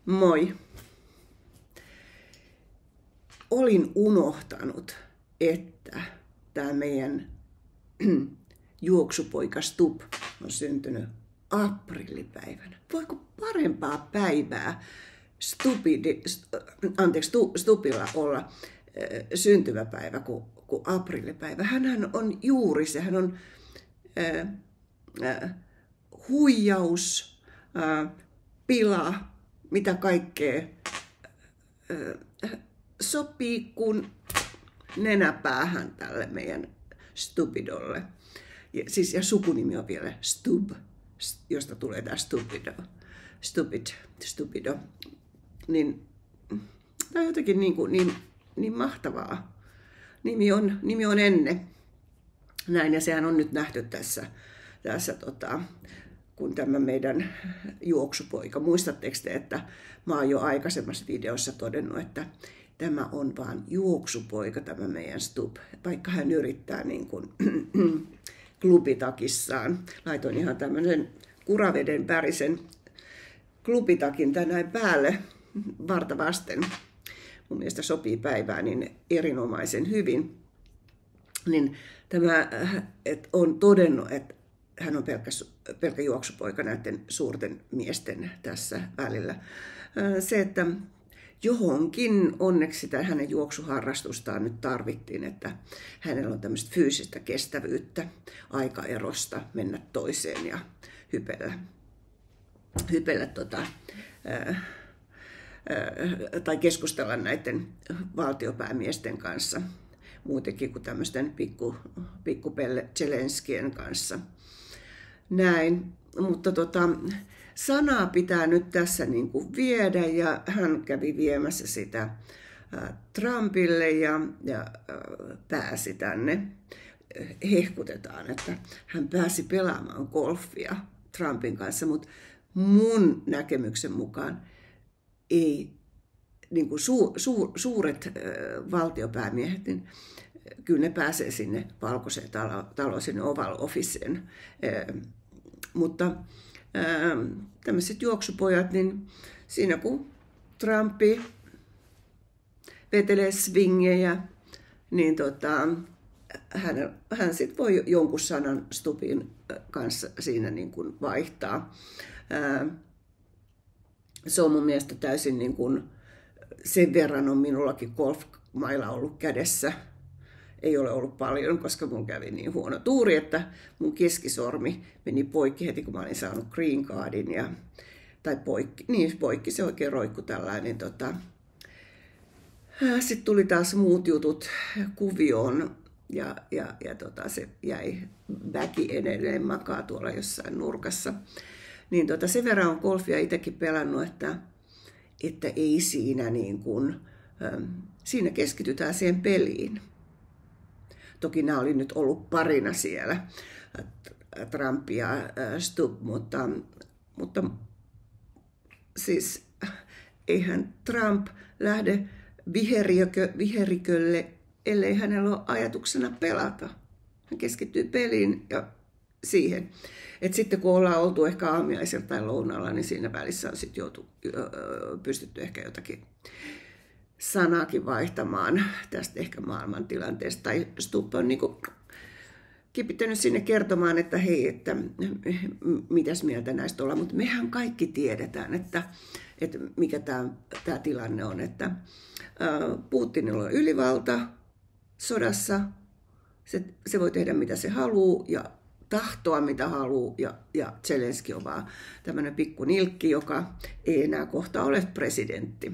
Moi. Olin unohtanut, että tämä meidän juoksupoika Stub on syntynyt aprillipäivänä. Voiko parempaa päivää Stubilla olla syntymäpäivä kuin aprillipäivä? Hänhän on juuri se, hän on huijaus, pila, mitä kaikkea sopii kuin nenäpäähän tälle meidän Stupidolle. Ja sukunimi on vielä Stub, josta tulee tämä Stupido. Niin, tämä on jotenkin niin mahtavaa. Nimi on Enne. Näin, ja sehän on nyt nähty tässä kun tämä meidän juoksupoika. Muistatteko te, että mä oon jo aikaisemmassa videossa todennut, että tämä on vaan juoksupoika, tämä meidän Stub, vaikka hän yrittää niin kuin klubitakissaan. Laitoin ihan tämmöisen kuraveden värisen klubitakin tänään päälle varta vasten. Mun mielestä sopii päivään niin erinomaisen hyvin. Niin tämä on todennut, että hän on pelkkä juoksupoika näiden suurten miesten tässä välillä. Se, että johonkin onneksi sitä hänen juoksuharrastustaan nyt tarvittiin, että hänellä on tämmöistä fyysistä kestävyyttä, aikaerosta mennä toiseen ja hypellä tai keskustella näiden valtiopäämiesten kanssa, muutenkin kuin tämmöisten pikkupelle Zelenskien kanssa. Näin, mutta sanaa pitää nyt tässä niin kuin viedä, ja hän kävi viemässä sitä Trumpille ja pääsi tänne. Hehkutetaan, että hän pääsi pelaamaan golfia Trumpin kanssa, mutta mun näkemyksen mukaan ei niin kuin suuret valtiopäämiehet, niin kyllä ne pääsee sinne valkoiseen taloon, sinne Oval Officeen. Mutta tämmöiset juoksupojat, niin siinä kun Trumpi vetelee swingejä, niin hän sitten voi jonkun sanan Stubin kanssa siinä niin kuin vaihtaa. Se on mun mielestä täysin niin kuin, sen verran on minullakin golfmailla ollut kädessä. Ei ole ollut paljon, koska mun kävi niin huono tuuri, että mun keskisormi meni poikki heti, kun mä olin saanut green cardin. Tai poikki, se oikein roikku tällainen. Sitten tuli taas muut jutut kuvioon ja se jäi väki edelleen makaa tuolla jossain nurkassa. Niin sen verran on golfia itsekin pelannut, että ei siinä niin kuin, siinä keskitytään siihen peliin. Toki nämä oli nyt ollut parina siellä, Trump ja Stub, mutta siis eihän Trump lähde viherikölle, ellei hänellä ole ajatuksena pelata. Hän keskittyy peliin ja siihen. Et sitten kun ollaan oltu ehkä aamiaisella tai lounaalla, niin siinä välissä on sitten pystytty ehkä jotakin sanaakin vaihtamaan tästä ehkä maailmantilanteesta. Tai Stub on niin kipittänyt sinne kertomaan, että hei, että mitäs mieltä näistä ollaan. Mutta mehän kaikki tiedetään, että mikä tämä tilanne on. Että Putinilla on ylivalta sodassa. Se voi tehdä mitä se haluaa ja tahtoa mitä haluaa. Ja Zelenski on vaan tämmöinen pikku nilkki, joka ei enää kohta ole presidentti.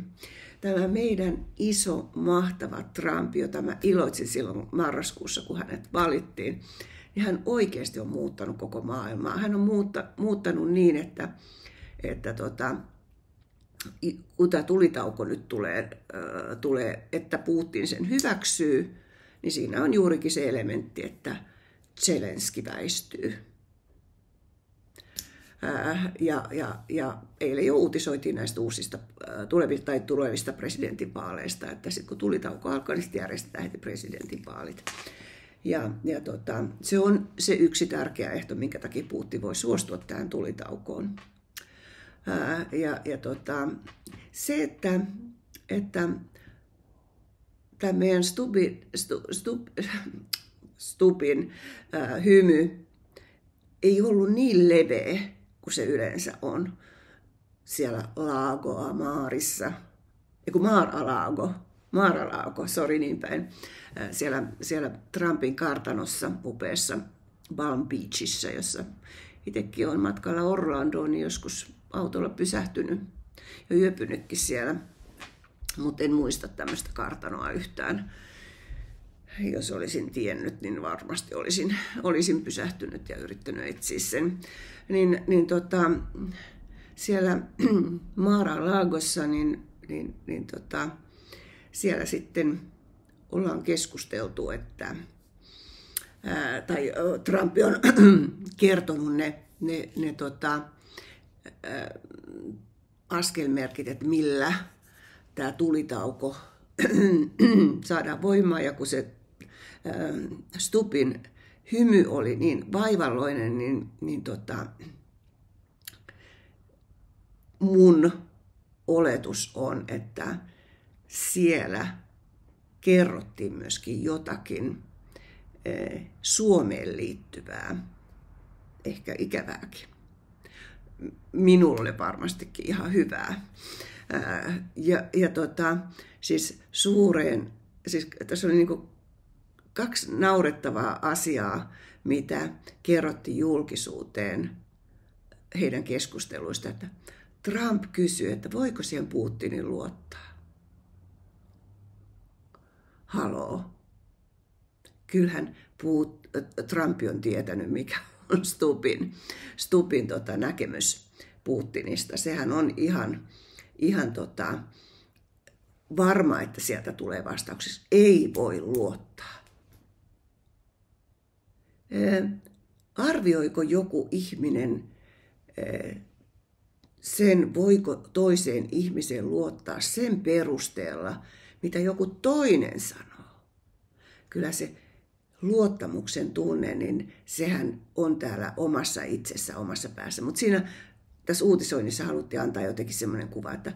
Tämä meidän iso, mahtava Trump, jota mä iloitsin silloin marraskuussa, kun hänet valittiin, niin hän oikeasti on muuttanut koko maailmaa. Hän on muuttanut niin, että kun tämä tulitauko nyt tulee, että Putin sen hyväksyy, niin siinä on juurikin se elementti, että Zelenski väistyy. Ja eilen jo uutisoitiin näistä uusista tulevista presidentinvaaleista, että sitten kun tulitauko alkaa, niin sitten järjestetään heti presidentinvaalit. Se on se yksi tärkeä ehto, minkä takia Putin voi suostua tähän tulitaukoon. se, että tämä meidän Stubbin hymy ei ollut niin leveä kuin se yleensä on siellä Mar-a-Lagossa, sori niin päin, siellä Trumpin kartanossa upeassa Palm Beachissä, jossa itsekin on matkalla Orlandoon, niin joskus autolla pysähtynyt ja yöpynytkin siellä, mutta en muista tämmöistä kartanoa yhtään. Jos olisin tiennyt, niin varmasti olisin pysähtynyt ja yrittänyt etsiä sen. Siellä Mar-a-Lagossa, siellä sitten ollaan keskusteltu, tai Trump on kertonut ne askelmerkit, että millä tämä tulitauko saadaan voimaan, ja kun se Stubbin hymy oli niin vaivalloinen, mun oletus on, että siellä kerrottiin myöskin jotakin Suomeen liittyvää, ehkä ikävääkin. Minulle varmastikin ihan hyvää. Siis tässä oli niinku 2 naurettavaa asiaa, mitä kerrottiin julkisuuteen heidän keskusteluista, että Trump kysyi, että voiko siihen Putinin luottaa. Haloo. Kyllähän Trump on tietänyt, mikä on Stubbin näkemys Putinista. Sehän on ihan varma, että sieltä tulee vastauksessa. Ei voi luottaa. Arvioiko joku ihminen sen, voiko toiseen ihmiseen luottaa sen perusteella, mitä joku toinen sanoo? Kyllä se luottamuksen tunne, niin sehän on täällä omassa itsessä, omassa päässä. Mutta tässä uutisoinnissa haluttiin antaa jotenkin semmoinen kuva, että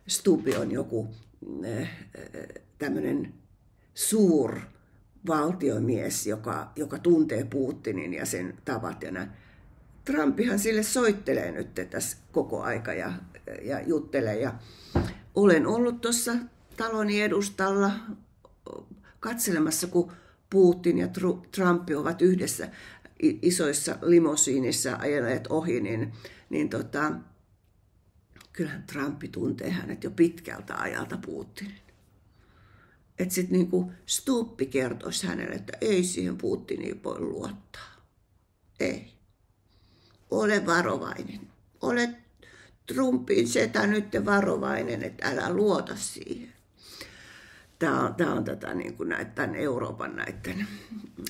Stubb on joku tämmöinen suurvaltiomies, joka tuntee Putinin ja sen tavat. Ja Trumpihan sille soittelee nyt tässä koko aika ja juttelee. Ja olen ollut tuossa taloni edustalla katselemassa, kun Putin ja Trump ovat yhdessä isoissa limosiinissa ajelleet ohi, kyllähän Trump tuntee hänet jo pitkältä ajalta Putinin. Että sitten niinku Stubb kertoisi hänelle, että ei siihen Putiniin voi luottaa. Ei. Ole varovainen. Ole Trumpin setä nyt varovainen, että älä luota siihen. Tämä on tämän Euroopan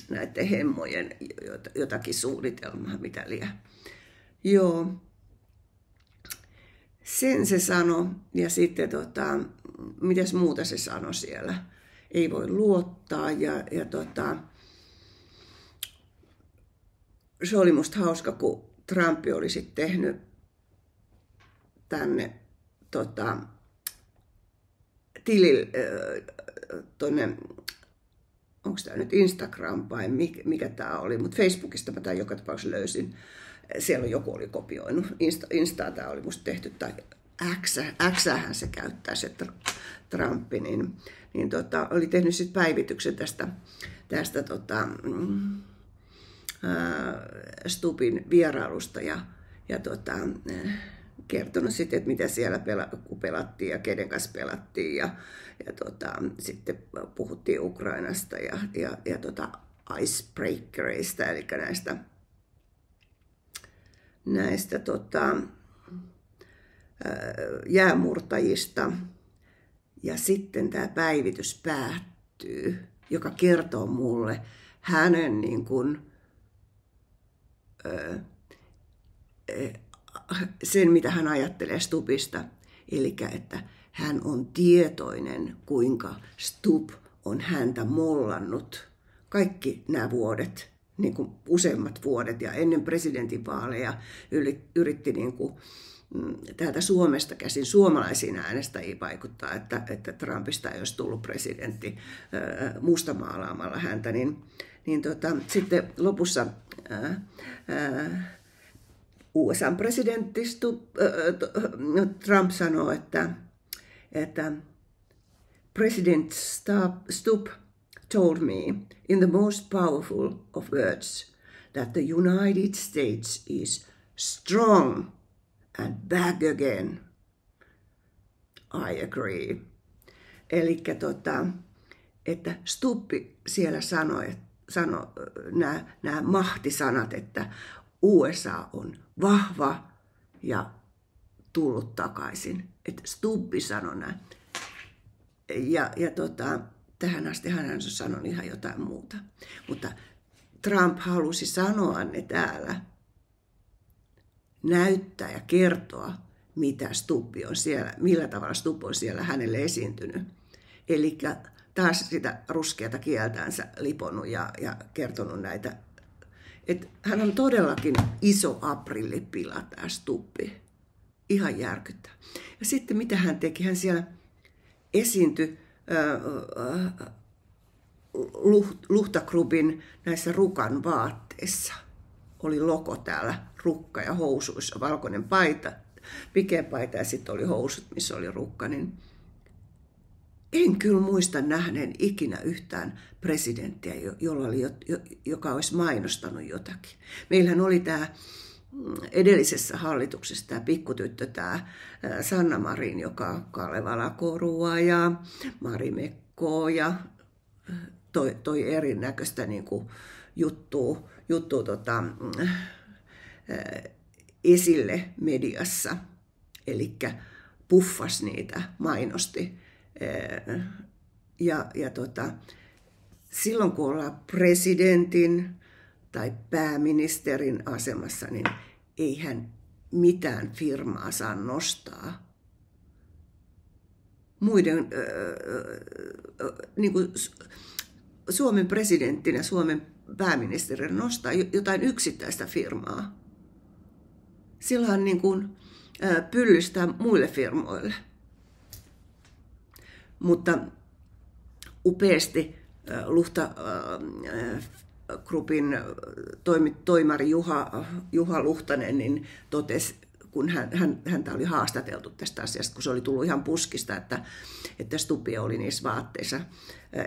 näiden hemmojen jotakin suunnitelmaa, mitä liian. Joo. Sen se sanoi, ja sitten mitäs muuta se sanoi siellä. Ei voi luottaa, se oli musta hauska, kun Trump oli sitten tehnyt tänne tuonne, onko tämä nyt Instagram vai mikä tämä oli, mutta Facebookista mä tämän joka tapauksessa löysin. Siellä joku oli kopioinut. Instaa tämä oli musta tehty, tai Xähän se käyttää, se Trumpi, oli tehnyt sitten päivityksen tästä Stubbin vierailusta ja kertonut sitten, että mitä siellä kun pelattiin ja kenen kanssa pelattiin ja sitten puhuttiin Ukrainasta ja icebreakereista, eli näistä jäämurtajista. Ja sitten tämä päivitys päättyy, joka kertoo mulle hänen sen, mitä hän ajattelee Stubbista. Eli että hän on tietoinen, kuinka Stubb on häntä mollannut kaikki nämä vuodet, useimmat vuodet, ja ennen presidentinvaaleja yritti täältä Suomesta käsin suomalaisiin äänestäjiin vaikuttaa, että Trumpista ei olisi tullut presidentti mustamaalaamalla häntä, niin sitten lopussa USA-presidentti Trump sanoo, että President Stubb told me in the most powerful of words that the United States is strong and back again. I agree. Eli että Stubb siellä sanoi nämä mahtisanat, että USA on vahva ja tullut takaisin. Että Stubb sanoi näin. Ja tähän asti hän on sanonut ihan jotain muuta. Mutta Trump halusi sanoa ne täällä, näyttää ja kertoa, mitä Stubb on siellä, millä tavalla Stubb on siellä hänelle esiintynyt. Eli taas sitä ruskeata kieltänsä liponnut ja kertonut näitä. Että hän on todellakin iso aprillipila, tämä Stubb. Ihan järkyttää. Ja sitten mitä hän teki? Hän siellä esiintyi Luhtagrupin näissä rukan vaatteissa. Oli logo täällä, rukka ja housuissa, valkoinen paita, pikeä paita ja sitten oli housut, missä oli rukka. Niin en kyllä muista nähneen ikinä yhtään presidenttiä, joka olisi mainostanut jotakin. Meillähän oli tämä edellisessä hallituksessa tämä pikkutyttö, tämä Sanna Marin, joka Kalevala Korua ja Mari Mekkoa ja toi erinäköistä niin kuin juttua esille mediassa. Eli puffas niitä, mainosti. Silloin kun ollaan presidentin tai pääministerin asemassa, niin eihän mitään firmaa saa nostaa muiden, niin kuin Suomen presidenttinä, Suomen pääministerin nostaa jotain yksittäistä firmaa. Silloin niin kuin pyllystää muille firmoille. Mutta upeasti Luhtagrupin toimari Juha Luhtanen niin totesi, kun häntä oli haastateltu tästä asiasta, kun se oli tullut ihan puskista, että Stubb oli niissä vaatteissa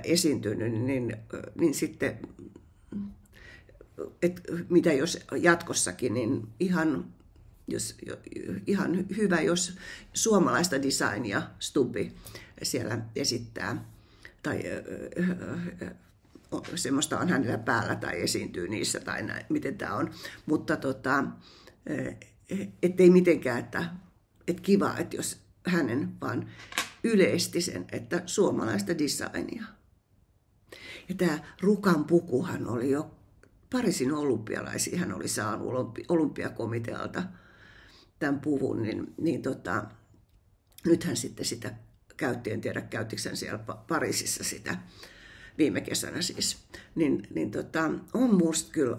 esiintynyt, niin sitten, että mitä jos jatkossakin, niin ihan hyvä, jos suomalaista designia Stubb siellä esittää, tai semmoista on hänellä päällä tai esiintyy niissä tai näin, miten tämä on. Mutta ettei mitenkään, että kiva, että jos hänen vaan yleisti sen, että suomalaista designia. Ja tämä Rukan pukuhan oli jo Pariisin olympialaisia, hän oli saanut olympiakomitealta tämän puvun, niin nythän sitten sitä käytti, en tiedä käyttikö hän siellä Pariisissa sitä viime kesänä siis, on musta kyllä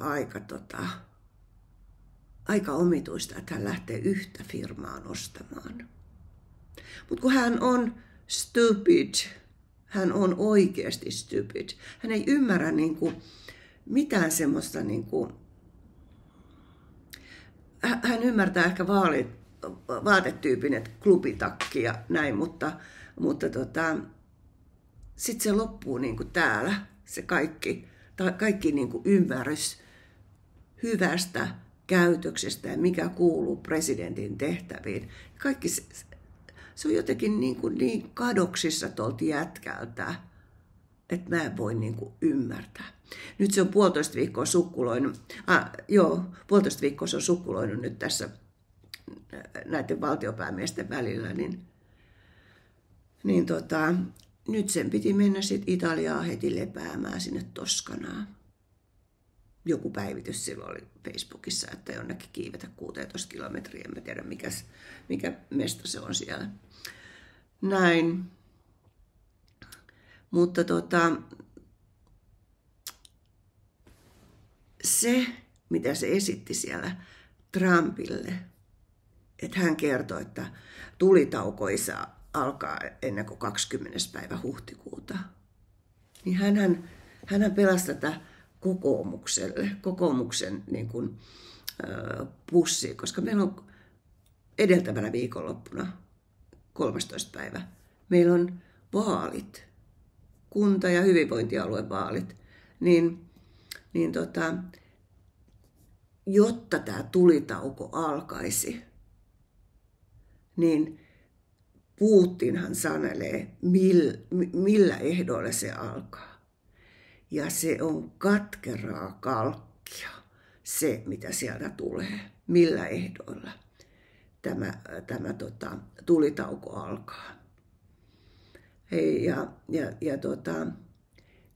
aika omituista, että hän lähtee yhtä firmaa nostamaan. Mutta kun hän on stupid, hän on oikeasti stupid. Hän ei ymmärrä mitään semmoista, hän ymmärtää ehkä vaatetyypin, että klubitakki ja näin, mutta sitten se loppuu täällä, se kaikki ymmärrys hyvästä käytöksestä ja mikä kuuluu presidentin tehtäviin. Kaikki se on jotenkin niin kadoksissa tuolta jätkältä, että mä en voi ymmärtää. Nyt se on 1,5 viikkoa sukkuloinut. 1,5 viikkoa se on sukkuloinut nyt tässä näiden valtiopäämiesten välillä, nyt sen piti mennä sitten Italiaan heti lepäämään sinne Toskanaan. Joku päivitys silloin oli Facebookissa, että jonnekin kiivetä 16 kilometriä, en mä tiedä mikä mesta se on siellä. Näin. Mutta se, mitä se esitti siellä Trumpille, että hän kertoi, että tulitauko ei saa alkaa ennen kuin 20. päivä huhtikuuta. Niin hän pelasi tätä kokoomuksen niin kuin, pussia, koska meillä on edeltävänä viikonloppuna 13. päivä. Meillä on vaalit, kunta- ja hyvinvointialuevaalit, jotta tämä tulitauko alkaisi, niin Putinhan sanelee, millä ehdoilla se alkaa. Ja se on katkeraa kalkkia, se mitä sieltä tulee, millä ehdoilla tämä tulitauko alkaa.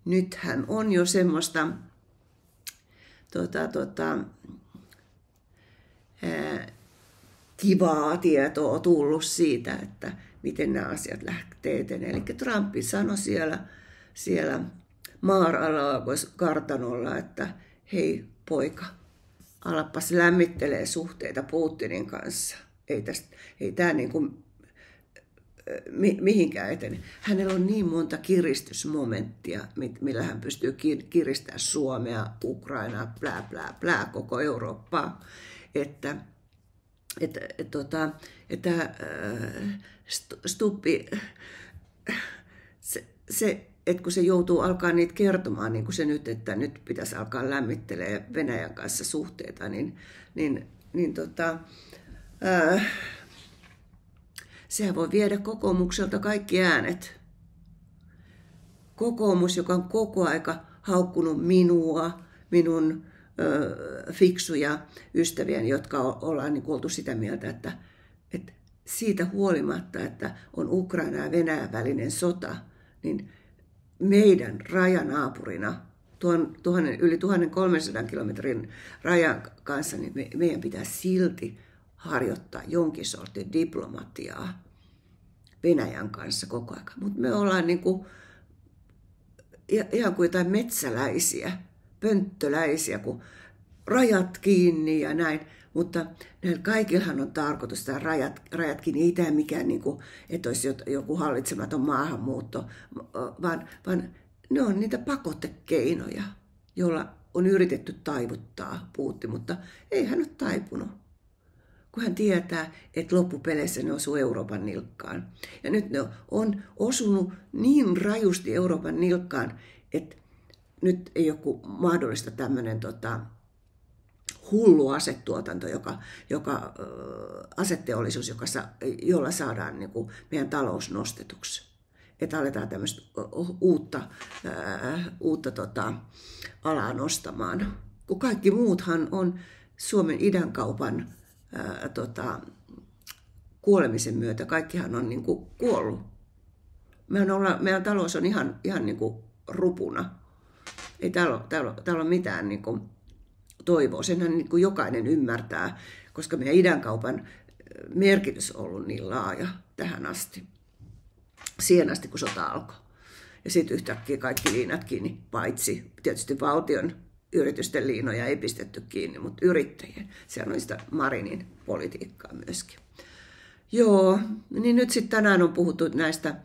Nythän on jo semmoista kivaa tietoa tullut siitä, että miten nämä asiat lähtee eteen. Eli Trump sanoi siellä Mar-a-Lagos kartanolla, että hei poika, alapas lämmittelee suhteita Putinin kanssa. Ei tämä niin kuin mihinkään etene. Hänellä on niin monta kiristysmomenttia, millä hän pystyy kiristämään Suomea, Ukrainaa, koko Eurooppaa, että Stubbi, että kun se joutuu alkaa niitä kertomaan, niin kuin se nyt, että nyt pitäisi alkaa lämmittelee Venäjän kanssa suhteita, sehän voi viedä kokoomukselta kaikki äänet. Kokoomus, joka on koko aika haukkunut minun fiksuja ystäviä, jotka ollaan niin oltu sitä mieltä, että siitä huolimatta, että on Ukraina ja Venäjän välinen sota, niin meidän rajanaapurina, yli 1300 kilometrin rajan kanssa, niin meidän pitää silti harjoittaa jonkin sortin diplomatiaa Venäjän kanssa koko ajan. Mutta me ollaan niin kuin, ihan kuin jotain metsäläisiä, pönttöläisiä, kun rajat kiinni ja näin. Mutta näillä kaikillahan on tarkoitus, että rajat kiinni, ei tämä mikään, niin kuin, että olisi joku hallitsematon maahanmuutto, vaan ne on niitä pakotekeinoja, joilla on yritetty taivuttaa Putin, mutta ei hän ole taipunut. Kun hän tietää, että loppupeleissä ne osuu Euroopan nilkkaan. Ja nyt ne on osunut niin rajusti Euroopan nilkkaan, että nyt ei ole mahdollista tämmöinen hullu asetuotanto, aseteollisuus, jolla saadaan niin kuin meidän talous nostetuksi. Että aletaan tämmöistä uutta alaa nostamaan. Kun kaikki muuthan on Suomen idänkaupan kuolemisen myötä, kaikkihan on niin kuin kuollut. Meidän talous on ihan niin kuin rupuna. Ei täällä ole mitään niin kuin toivoa. Senhän niin kuin jokainen ymmärtää, koska meidän idänkaupan merkitys on ollut niin laaja tähän asti. Siihen asti, kun sota alkoi. Ja sitten yhtäkkiä kaikki liinat kiinni, paitsi tietysti valtion yritysten liinoja ei pistetty kiinni, mutta yrittäjien. Sehän on sitä Marinin politiikkaa myöskin. Joo, niin nyt sitten tänään on puhuttu näistä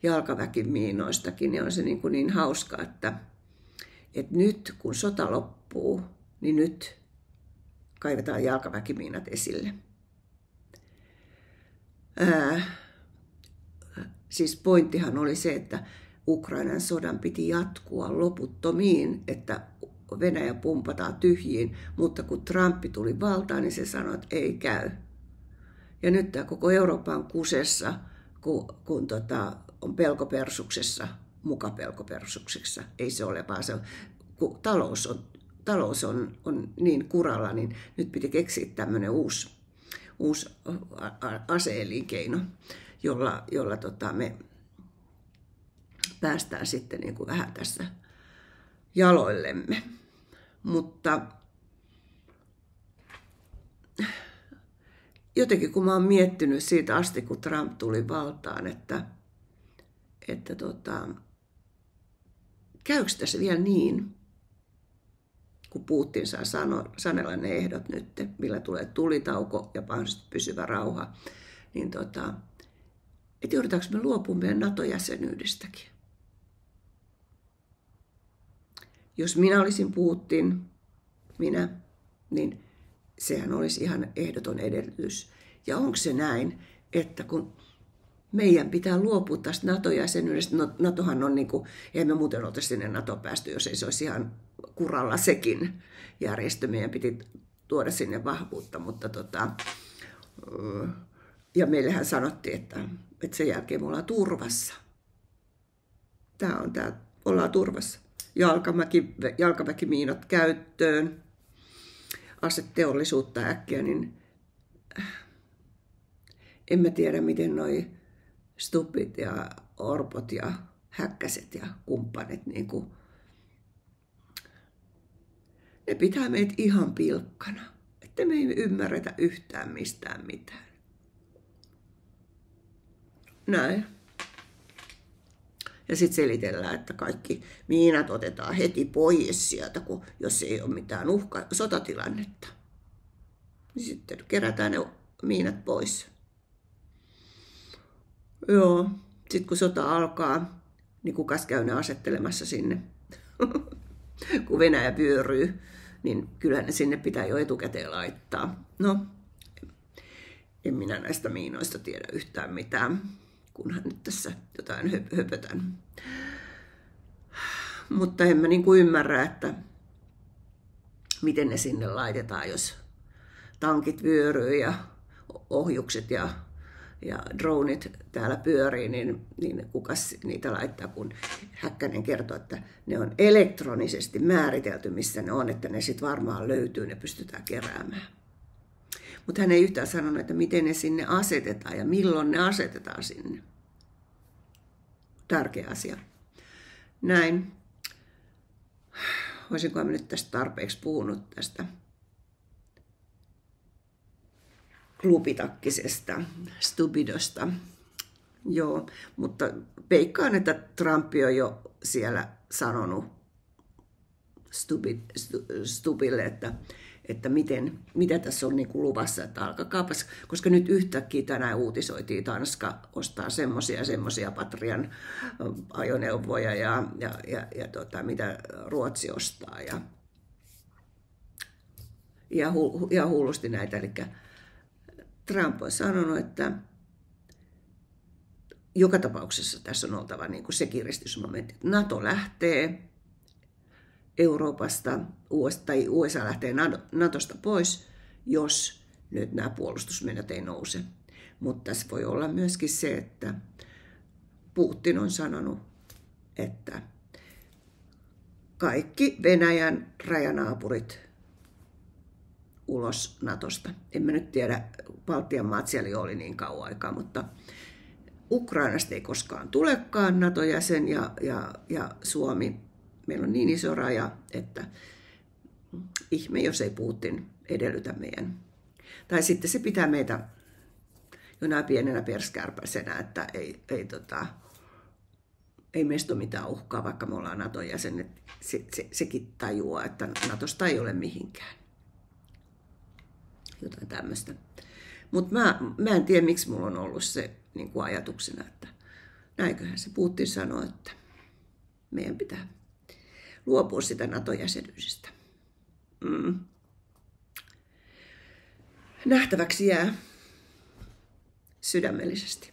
jalkaväkimiinoistakin, niin on se niin hauska, että nyt kun sota loppuu, niin nyt kaivetaan jalkaväkimiinat esille. Siis pointtihan oli se, että Ukrainan sodan piti jatkua loputtomiin, että Venäjä pumpataan tyhjiin, mutta kun Trump tuli valtaan, niin se sanoi, että ei käy. Ja nyt tämä koko Eurooppa on kusessa, kun on pelkopersuksessa, muka pelkopersuksessa. Ei se ole, vaan se on, kun talous on niin kuralla, niin nyt piti keksiä tämmöinen uusi ase-elinkeino, jolla me päästään sitten niin kuin vähän tässä jaloillemme. Mutta jotenkin kun mä oon miettinyt siitä asti, kun Trump tuli valtaan, että käykö tässä vielä niin, kun Putin saa sanella ne ehdot nyt, millä tulee tulitauko ja mahdollisesti pysyvä rauha, niin että joudutaanko me luopumaan meidän NATO-jäsenyydestäkin. Jos minä olisin Putin, niin sehän olisi ihan ehdoton edellytys. Ja onko se näin, että kun meidän pitää luopua tästä NATO-jäsenyydestä, NATOhan on eihän me muuten oltaisi sinne NATO päästy, jos ei se olisi ihan kuralla sekin järjestö. Meidän piti tuoda sinne vahvuutta, mutta ja meillähän sanottiin, että sen jälkeen me ollaan turvassa. Ollaan turvassa. Jalkaväkimiinat käyttöön, aseteollisuutta äkkiä, niin en mä tiedä, miten noi Stubbit ja Orpot ja Häkkäset ja kumppanit, ne pitää meitä ihan pilkkana, että me ei ymmärretä yhtään mistään mitään. Näin. Ja sitten selitellään, että kaikki miinat otetaan heti pois sieltä, jos ei ole mitään sotatilannetta. Niin sitten kerätään ne miinat pois. Joo, sitten kun sota alkaa, niin kukas käy ne asettelemassa sinne? Kun Venäjä vyöryy, niin kyllä ne sinne pitää jo etukäteen laittaa. No, en minä näistä miinoista tiedä yhtään mitään, kunhan nyt tässä jotain höpötän. Mutta en mä ymmärrä, että miten ne sinne laitetaan, jos tankit vyöryy ja ohjukset ja dronit täällä pyörii, niin kukas niitä laittaa, kun Häkkänen kertoo, että ne on elektronisesti määritelty, missä ne on, että ne sitten varmaan löytyy, ne pystytään keräämään. Mutta hän ei yhtään sanonut, että miten ne sinne asetetaan ja milloin ne asetetaan sinne. Tärkeä asia. Näin. Olisinkohan mä nyt tästä tarpeeksi puhunut tästä klupitakkisesta Stubbidosta. Joo, mutta veikkaan, että Trump on jo siellä sanonut Stubbille, että mitä tässä on luvassa, että alkakaapas, koska nyt yhtäkkiä tänään uutisoitiin, Tanska ostaa semmoisia Patrian ajoneuvoja ja mitä Ruotsi ostaa ja hullusti näitä, eli Trump on sanonut, että joka tapauksessa tässä on oltava se kiristysmomentti. NATO lähtee Euroopasta, tai USA lähtee NATOsta pois, jos nyt nämä puolustusmenot ei nouse. Mutta tässä voi olla myöskin se, että Putin on sanonut, että kaikki Venäjän rajanaapurit ulos NATOsta. En mä nyt tiedä, Baltian maat siellä oli niin kauan aikaa, mutta Ukrainasta ei koskaan tulekaan NATO-jäsen ja Suomi. Meillä on niin iso raja, että ihme, jos ei Putin edellytä meidän. Tai sitten se pitää meitä jonain pienenä perskärpäisenä, että ei meistä ole mitään uhkaa, vaikka me ollaan NATO-jäsenet. Sekin tajuaa, että NATOsta ei ole mihinkään. Jotain tämmöistä. Mutta mä en tiedä, miksi mulla on ollut se ajatuksena, että näinköhän se Putin sanoo, että meidän pitää luopua sitä NATO-jäsenyydestä. Nähtäväksi jää sydämellisesti.